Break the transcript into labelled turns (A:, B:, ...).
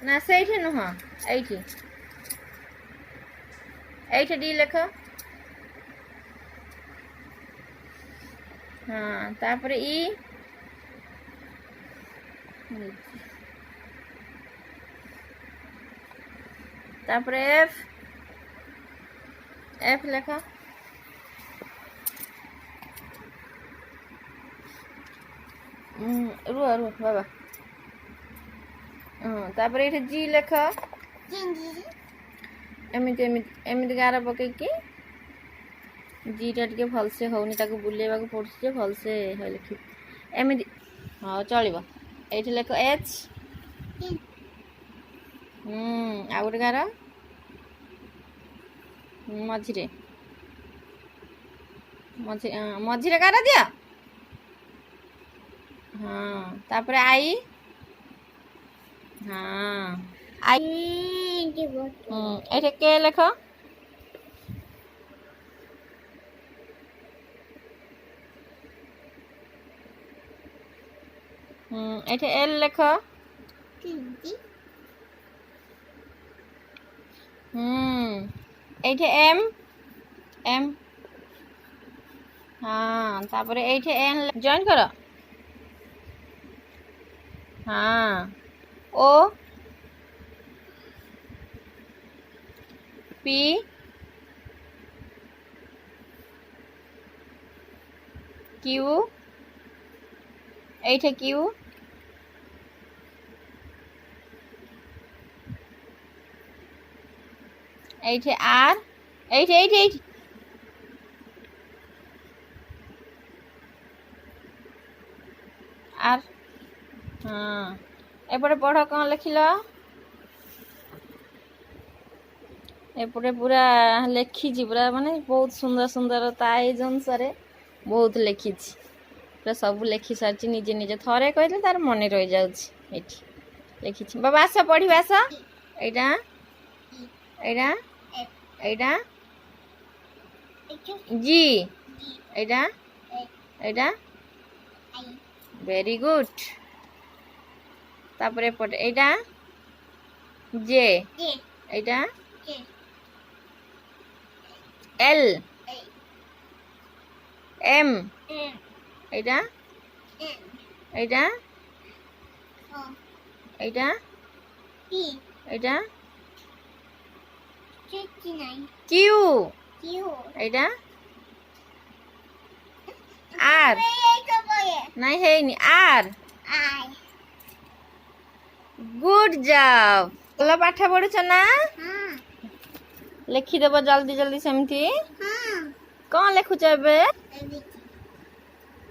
A: ना से नुह ये डी लेख। हाँ तापर ई तापर एफ एफ लेख। रुह रुह बाबा। तापर ये जी लेख। एमती एमती एमती गार पकईकी जीटा टे भलसे होनी ताको बुलेवा को पड़े भलसे लिख एमती। हाँ चलो ये लेख एच। आ गोटे गार मझे मझे गार दिया। हाँ तापर आई। हाँ आई ये के लेख। ये एल लेख। ये एम एम। हाँ तापर ये एन जॉइन कर। हाँ ओ पी क्यू ये क्यू ये आर ये आर। हाँ एपटे पढ़ कौन लिखिल एपटे पूरा लिखी पूरा माने बहुत सुंदर सुंदर ताइज अनुसार बहुत लिखी पूरा सब लिखी सारी निजे निजे थरे कहले तार मन रही जाऊँगी लिखी। बाबा आस पढ़ आस यहाँ यहाँ यहाँ जी यहाँ यहाँ वेरी गुड। तापर एपटे यहाँ जे यहाँ एल एम यहाँ यहाँ यहाँ यहाँ क्यू यहाँ आर नहीं है नहीं आर। गुड जॉब चलो पाठ पढ़ुच ना लिखिदेव जल्दी जल्दी सेमती। कौन लिखुच ए